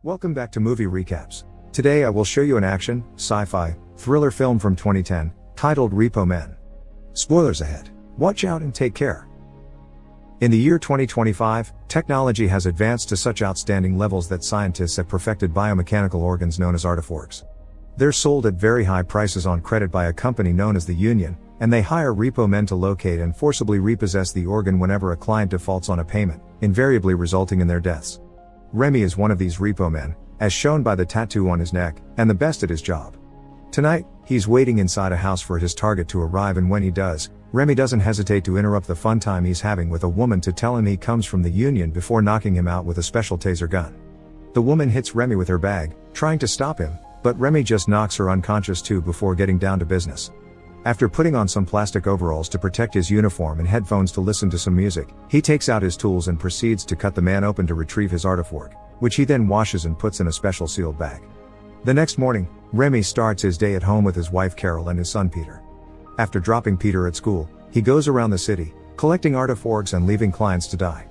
Welcome back to Movie Recaps. Today I will show you an action, sci-fi, thriller film from 2010, titled Repo Man. Spoilers ahead. Watch out and take care. In the year 2025, technology has advanced to such outstanding levels that scientists have perfected biomechanical organs known as artiforgs. They're sold at very high prices on credit by a company known as the Union, and they hire repo men to locate and forcibly repossess the organ whenever a client defaults on a payment, invariably resulting in their deaths. Remy is one of these repo men, as shown by the tattoo on his neck, and the best at his job. Tonight, he's waiting inside a house for his target to arrive, and when he does, Remy doesn't hesitate to interrupt the fun time he's having with a woman to tell him he comes from the Union before knocking him out with a special taser gun. The woman hits Remy with her bag, trying to stop him, but Remy just knocks her unconscious too before getting down to business. After putting on some plastic overalls to protect his uniform and headphones to listen to some music, he takes out his tools and proceeds to cut the man open to retrieve his artiforg, which he then washes and puts in a special sealed bag. The next morning, Remy starts his day at home with his wife Carol and his son Peter. After dropping Peter at school, he goes around the city, collecting artiforgs and leaving clients to die.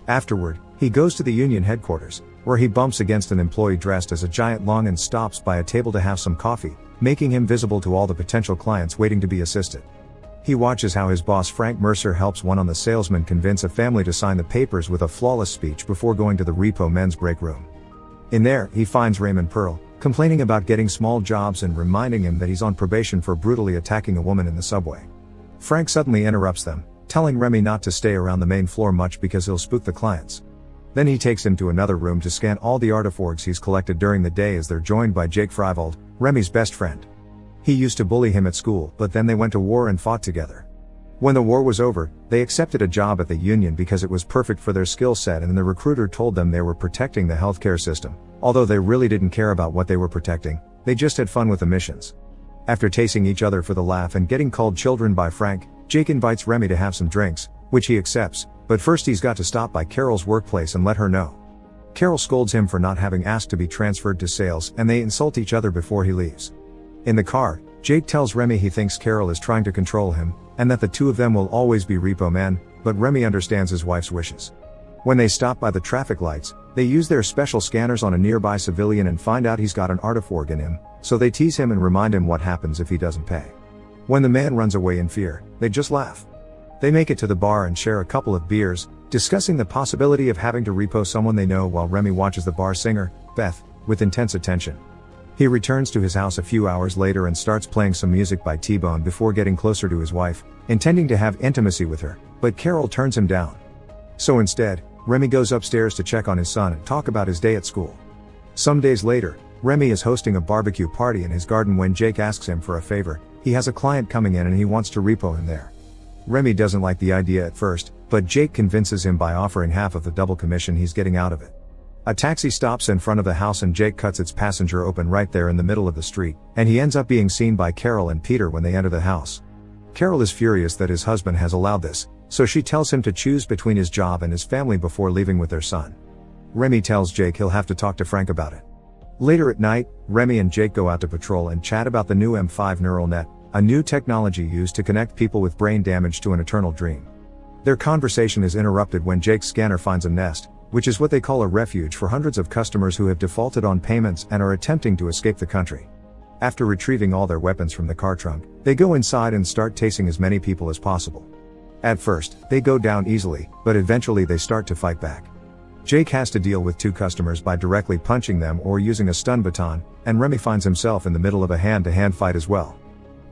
Afterward, he goes to the Union headquarters, where he bumps against an employee dressed as a giant lung and stops by a table to have some coffee, making him visible to all the potential clients waiting to be assisted. He watches how his boss Frank Mercer helps one on the salesman convince a family to sign the papers with a flawless speech before going to the repo men's break room. In there, he finds Raymond Pearl, complaining about getting small jobs and reminding him that he's on probation for brutally attacking a woman in the subway. Frank suddenly interrupts them, telling Remy not to stay around the main floor much because he'll spook the clients. Then he takes him to another room to scan all the artiforgs he's collected during the day as they're joined by Jake Freiwald, Remy's best friend. He used to bully him at school, but then they went to war and fought together. When the war was over, they accepted a job at the Union because it was perfect for their skill set, and the recruiter told them they were protecting the healthcare system. Although they really didn't care about what they were protecting, they just had fun with the missions. After tasting each other for the laugh and getting called children by Frank, Jake invites Remy to have some drinks, which he accepts, but first he's got to stop by Carol's workplace and let her know. Carol scolds him for not having asked to be transferred to sales, and they insult each other before he leaves. In the car, Jake tells Remy he thinks Carol is trying to control him, and that the two of them will always be repo men, but Remy understands his wife's wishes. When they stop by the traffic lights, they use their special scanners on a nearby civilian and find out he's got an artiforg in him, so they tease him and remind him what happens if he doesn't pay. When the man runs away in fear, they just laugh. They make it to the bar and share a couple of beers, discussing the possibility of having to repo someone they know while Remy watches the bar singer, Beth, with intense attention. He returns to his house a few hours later and starts playing some music by T-Bone before getting closer to his wife, intending to have intimacy with her, but Carol turns him down. So instead, Remy goes upstairs to check on his son and talk about his day at school. Some days later, Remy is hosting a barbecue party in his garden when Jake asks him for a favor. He has a client coming in and he wants to repo him there. Remy doesn't like the idea at first, but Jake convinces him by offering half of the double commission he's getting out of it. A taxi stops in front of the house and Jake cuts its passenger open right there in the middle of the street, and he ends up being seen by Carol and Peter when they enter the house. Carol is furious that his husband has allowed this, so she tells him to choose between his job and his family before leaving with their son. Remy tells Jake he'll have to talk to Frank about it. Later at night, Remy and Jake go out to patrol and chat about the new M5 neural net, a new technology used to connect people with brain damage to an eternal dream. Their conversation is interrupted when Jake's scanner finds a nest, which is what they call a refuge for hundreds of customers who have defaulted on payments and are attempting to escape the country. After retrieving all their weapons from the car trunk, they go inside and start tasing as many people as possible. At first, they go down easily, but eventually they start to fight back. Jake has to deal with two customers by directly punching them or using a stun baton, and Remy finds himself in the middle of a hand-to-hand fight as well.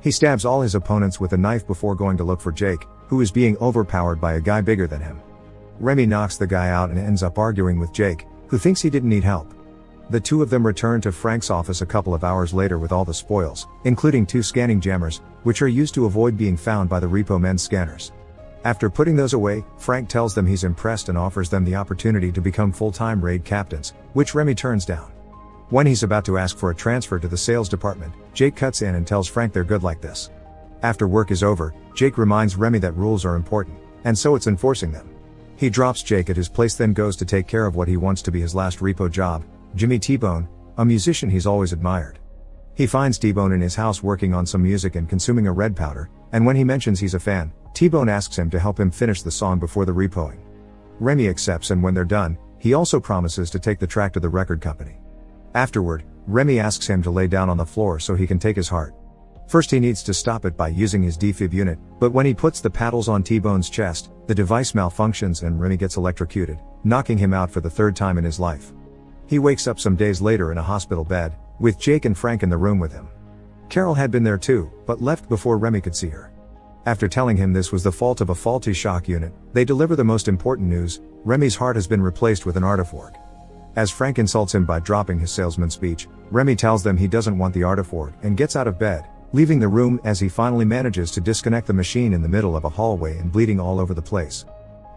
He stabs all his opponents with a knife before going to look for Jake, who is being overpowered by a guy bigger than him. Remy knocks the guy out and ends up arguing with Jake, who thinks he didn't need help. The two of them return to Frank's office a couple of hours later with all the spoils, including 2 scanning jammers, which are used to avoid being found by the repo men's scanners. After putting those away, Frank tells them he's impressed and offers them the opportunity to become full-time raid captains, which Remy turns down. When he's about to ask for a transfer to the sales department, Jake cuts in and tells Frank they're good like this. After work is over, Jake reminds Remy that rules are important, and so it's enforcing them. He drops Jake at his place, then goes to take care of what he wants to be his last repo job, Jimmy T-Bone, a musician he's always admired. He finds T-Bone in his house working on some music and consuming a red powder, and when he mentions he's a fan, T-Bone asks him to help him finish the song before the repoing. Remy accepts, and when they're done, he also promises to take the track to the record company. Afterward, Remy asks him to lay down on the floor so he can take his heart. First he needs to stop it by using his defib unit, but when he puts the paddles on T-Bone's chest, the device malfunctions and Remy gets electrocuted, knocking him out for the third time in his life. He wakes up some days later in a hospital bed, with Jake and Frank in the room with him. Carol had been there too, but left before Remy could see her. After telling him this was the fault of a faulty shock unit, they deliver the most important news: Remy's heart has been replaced with an artifork. As Frank insults him by dropping his salesman speech, Remy tells them he doesn't want the artifork and gets out of bed, leaving the room as he finally manages to disconnect the machine in the middle of a hallway and bleeding all over the place.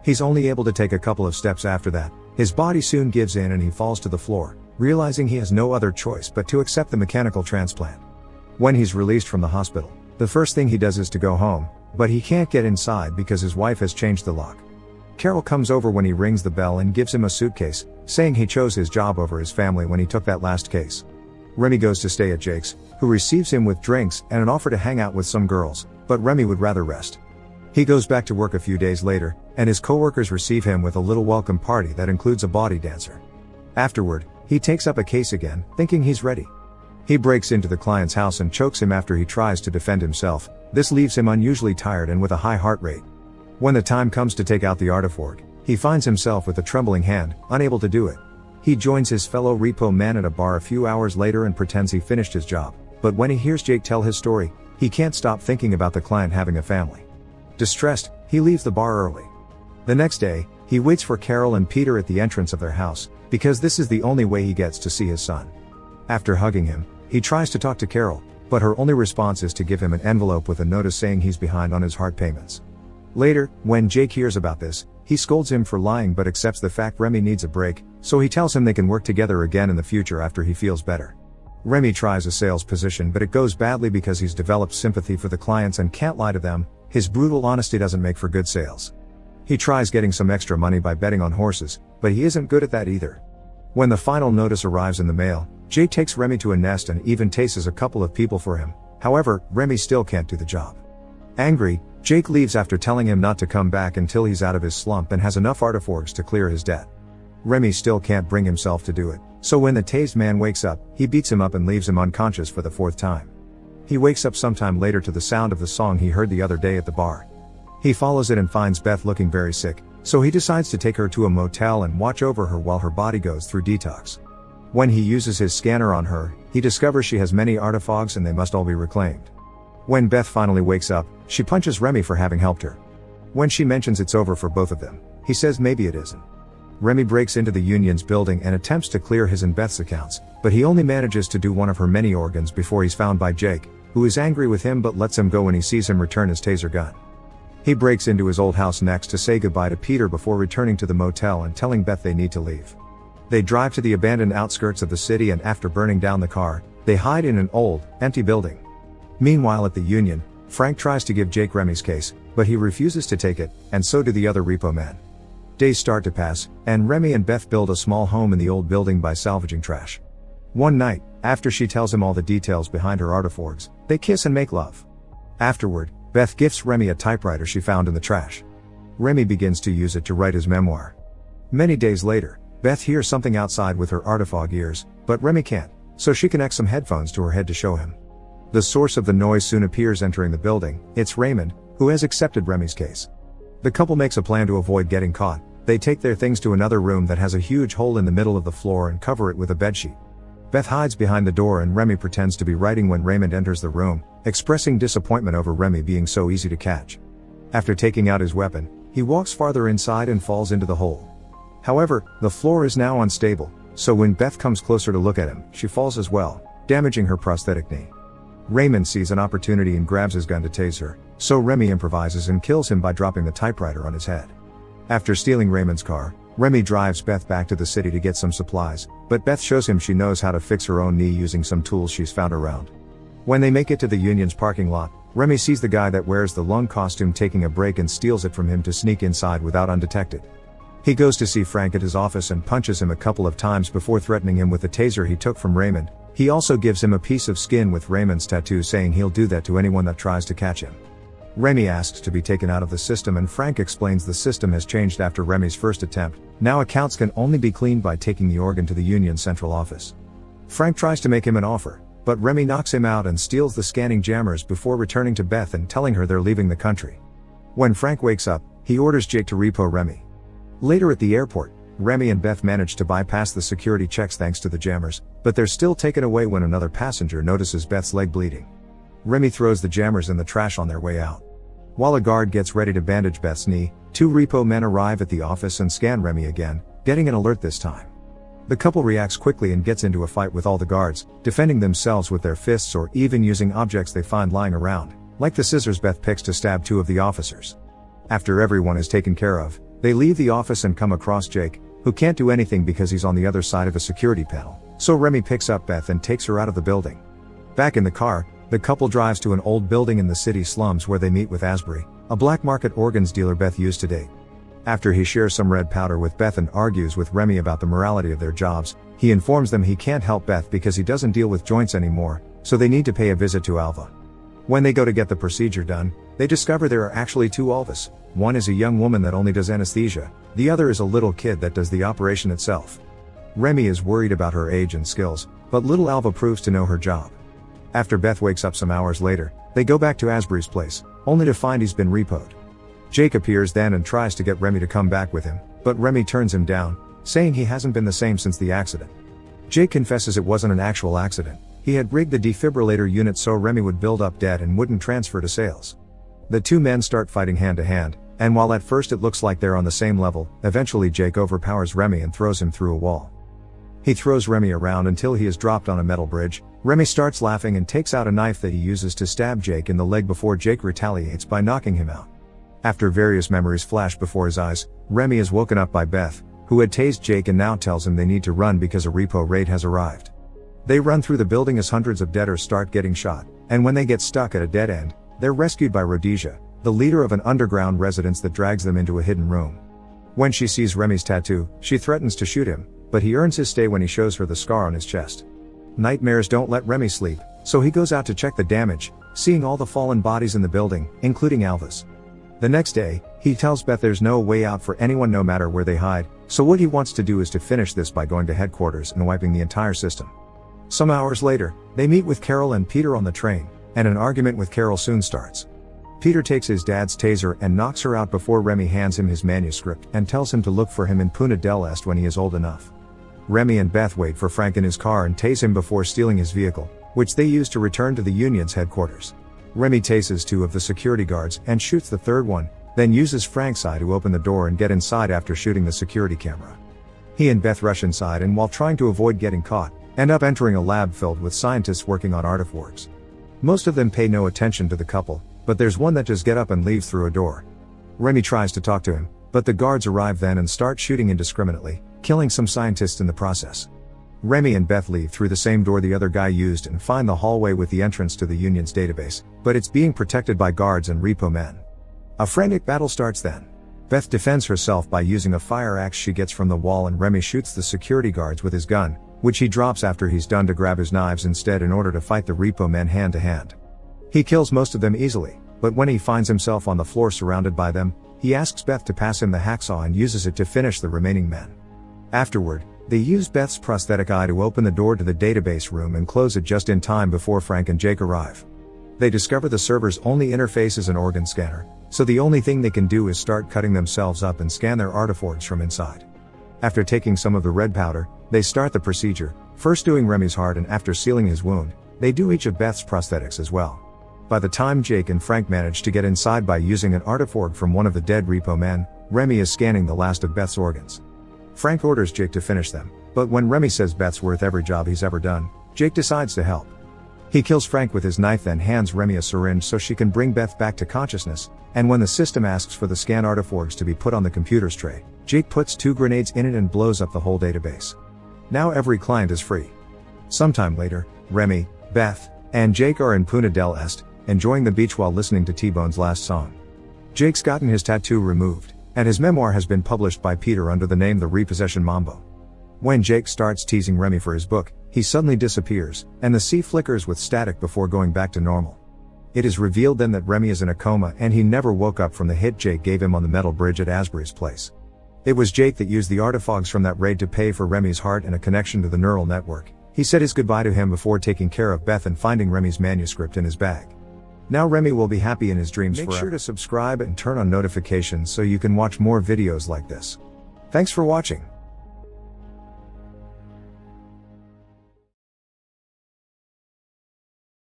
He's only able to take a couple of steps after that. His body soon gives in and he falls to the floor, realizing he has no other choice but to accept the mechanical transplant. When he's released from the hospital, the first thing he does is to go home, but he can't get inside because his wife has changed the lock. Carol comes over when he rings the bell and gives him a suitcase, saying he chose his job over his family when he took that last case. Remy goes to stay at Jake's, who receives him with drinks and an offer to hang out with some girls, but Remy would rather rest. He goes back to work a few days later, and his coworkers receive him with a little welcome party that includes a body dancer. Afterward, he takes up a case again, thinking he's ready. He breaks into the client's house and chokes him after he tries to defend himself. This leaves him unusually tired and with a high heart rate. When the time comes to take out the artifork, he finds himself with a trembling hand, unable to do it. He joins his fellow repo man at a bar a few hours later and pretends he finished his job, but when he hears Jake tell his story, he can't stop thinking about the client having a family. Distressed, he leaves the bar early. The next day, he waits for Carol and Peter at the entrance of their house, because this is the only way he gets to see his son. After hugging him, he tries to talk to Carol, but her only response is to give him an envelope with a notice saying he's behind on his heart payments. Later, when Jake hears about this, he scolds him for lying but accepts the fact Remy needs a break, so he tells him they can work together again in the future after he feels better. Remy tries a sales position but it goes badly because he's developed sympathy for the clients and can't lie to them. His brutal honesty doesn't make for good sales. He tries getting some extra money by betting on horses, but he isn't good at that either. When the final notice arrives in the mail, Jake takes Remy to a nest and even tastes a couple of people for him. However, Remy still can't do the job. Angry, Jake leaves after telling him not to come back until he's out of his slump and has enough artiforks to clear his debt. Remy still can't bring himself to do it, so when the tased man wakes up, he beats him up and leaves him unconscious for the fourth time. He wakes up sometime later to the sound of the song he heard the other day at the bar. He follows it and finds Beth looking very sick, so he decides to take her to a motel and watch over her while her body goes through detox. When he uses his scanner on her, he discovers she has many artifacts and they must all be reclaimed. When Beth finally wakes up, she punches Remy for having helped her. When she mentions it's over for both of them, he says maybe it isn't. Remy breaks into the union's building and attempts to clear his and Beth's accounts, but he only manages to do one of her many organs before he's found by Jake, who is angry with him but lets him go when he sees him return his taser gun. He breaks into his old house next to say goodbye to Peter before returning to the motel and telling Beth they need to leave. They drive to the abandoned outskirts of the city and after burning down the car, they hide in an old, empty building. Meanwhile at the union, Frank tries to give Jake Remy's case, but he refuses to take it, and so do the other repo men. Days start to pass, and Remy and Beth build a small home in the old building by salvaging trash. One night, after she tells him all the details behind her artiforks, they kiss and make love. Afterward, Beth gifts Remy a typewriter she found in the trash. Remy begins to use it to write his memoir. Many days later, Beth hears something outside with her artifact ears, but Remy can't, so she connects some headphones to her head to show him. The source of the noise soon appears entering the building. It's Raymond, who has accepted Remy's case. The couple makes a plan to avoid getting caught. They take their things to another room that has a huge hole in the middle of the floor and cover it with a bedsheet. Beth hides behind the door and Remy pretends to be writing when Raymond enters the room, expressing disappointment over Remy being so easy to catch. After taking out his weapon, he walks farther inside and falls into the hole. However, the floor is now unstable, so when Beth comes closer to look at him, she falls as well, damaging her prosthetic knee. Raymond sees an opportunity and grabs his gun to tase her, so Remy improvises and kills him by dropping the typewriter on his head. After stealing Raymond's car, Remy drives Beth back to the city to get some supplies, but Beth shows him she knows how to fix her own knee using some tools she's found around. When they make it to the union's parking lot, Remy sees the guy that wears the lung costume taking a break and steals it from him to sneak inside without undetected. He goes to see Frank at his office and punches him a couple of times before threatening him with the taser he took from Raymond. He also gives him a piece of skin with Raymond's tattoo saying he'll do that to anyone that tries to catch him. Remy asks to be taken out of the system and Frank explains the system has changed after Remy's first attempt. Now accounts can only be cleaned by taking the organ to the union central office. Frank tries to make him an offer, but Remy knocks him out and steals the scanning jammers before returning to Beth and telling her they're leaving the country. When Frank wakes up, he orders Jake to repo Remy. Later at the airport, Remy and Beth manage to bypass the security checks thanks to the jammers, but they're still taken away when another passenger notices Beth's leg bleeding. Remy throws the jammers in the trash on their way out. While a guard gets ready to bandage Beth's knee, 2 repo men arrive at the office and scan Remy again, getting an alert this time. The couple reacts quickly and gets into a fight with all the guards, defending themselves with their fists or even using objects they find lying around, like the scissors Beth picks to stab 2 of the officers. After everyone is taken care of, they leave the office and come across Jake, who can't do anything because he's on the other side of a security panel, so Remy picks up Beth and takes her out of the building. Back in the car, the couple drives to an old building in the city slums where they meet with Asbury, a black market organs dealer Beth used to date. After he shares some red powder with Beth and argues with Remy about the morality of their jobs, he informs them he can't help Beth because he doesn't deal with joints anymore, so they need to pay a visit to Alva. When they go to get the procedure done, they discover there are actually 2 Alvas. One is a young woman that only does anesthesia, the other is a little kid that does the operation itself. Remy is worried about her age and skills, but little Alva proves to know her job. After Beth wakes up some hours later, they go back to Asbury's place, only to find he's been repoed. Jake appears then and tries to get Remy to come back with him, but Remy turns him down, saying he hasn't been the same since the accident. Jake confesses it wasn't an actual accident, he had rigged the defibrillator unit so Remy would build up debt and wouldn't transfer to sales. The 2 men start fighting hand to hand, and while at first it looks like they're on the same level, eventually Jake overpowers Remy and throws him through a wall. He throws Remy around until he is dropped on a metal bridge. Remy starts laughing and takes out a knife that he uses to stab Jake in the leg before Jake retaliates by knocking him out. After various memories flash before his eyes, Remy is woken up by Beth, who had tased Jake and now tells him they need to run because a repo raid has arrived. They run through the building as hundreds of debtors start getting shot, and when they get stuck at a dead end, they're rescued by Rhodesia, the leader of an underground residence that drags them into a hidden room. When she sees Remy's tattoo, she threatens to shoot him, but he earns his stay when he shows her the scar on his chest. Nightmares don't let Remy sleep, so he goes out to check the damage, seeing all the fallen bodies in the building, including Alva's. The next day, he tells Beth there's no way out for anyone no matter where they hide, so what he wants to do is to finish this by going to headquarters and wiping the entire system. Some hours later, they meet with Carol and Peter on the train, and an argument with Carol soon starts. Peter takes his dad's taser and knocks her out before Remy hands him his manuscript and tells him to look for him in Punta del Este when he is old enough. Remy and Beth wait for Frank in his car and tase him before stealing his vehicle, which they use to return to the union's headquarters. Remy tases 2 of the security guards and shoots the 3rd one, then uses Frank's eye to open the door and get inside after shooting the security camera. He and Beth rush inside and while trying to avoid getting caught, end up entering a lab filled with scientists working on artifacts. Most of them pay no attention to the couple, but there's one that just gets up and leaves through a door. Remy tries to talk to him, but the guards arrive then and start shooting indiscriminately, killing some scientists in the process. Remy and Beth leave through the same door the other guy used and find the hallway with the entrance to the union's database, but it's being protected by guards and repo men. A frantic battle starts then. Beth defends herself by using a fire axe she gets from the wall and Remy shoots the security guards with his gun, which he drops after he's done to grab his knives instead in order to fight the repo men hand to hand. He kills most of them easily, but when he finds himself on the floor surrounded by them, he asks Beth to pass him the hacksaw and uses it to finish the remaining men. Afterward, they use Beth's prosthetic eye to open the door to the database room and close it just in time before Frank and Jake arrive. They discover the server's only interface is an organ scanner, so the only thing they can do is start cutting themselves up and scan their artifacts from inside. After taking some of the red powder, they start the procedure, first doing Remy's heart and after sealing his wound, they do each of Beth's prosthetics as well. By the time Jake and Frank manage to get inside by using an artifact from one of the dead repo men, Remy is scanning the last of Beth's organs. Frank orders Jake to finish them, but when Remy says Beth's worth every job he's ever done, Jake decides to help. He kills Frank with his knife then hands Remy a syringe so she can bring Beth back to consciousness, and when the system asks for the scan artifacts to be put on the computer's tray, Jake puts 2 grenades in it and blows up the whole database. Now every client is free. Sometime later, Remy, Beth, and Jake are in Punta del Este, enjoying the beach while listening to T-Bone's last song. Jake's gotten his tattoo removed, and his memoir has been published by Peter under the name The Repossession Mambo. When Jake starts teasing Remy for his book, he suddenly disappears, and the sea flickers with static before going back to normal. It is revealed then that Remy is in a coma and he never woke up from the hit Jake gave him on the metal bridge at Asbury's place. It was Jake that used the artifacts from that raid to pay for Remy's heart and a connection to the neural network, He said his goodbye to him before taking care of Beth and finding Remy's manuscript in his bag. Now Remy will be happy in his dreams forever. Make sure to subscribe and turn on notifications so you can watch more videos like this. Thanks for watching.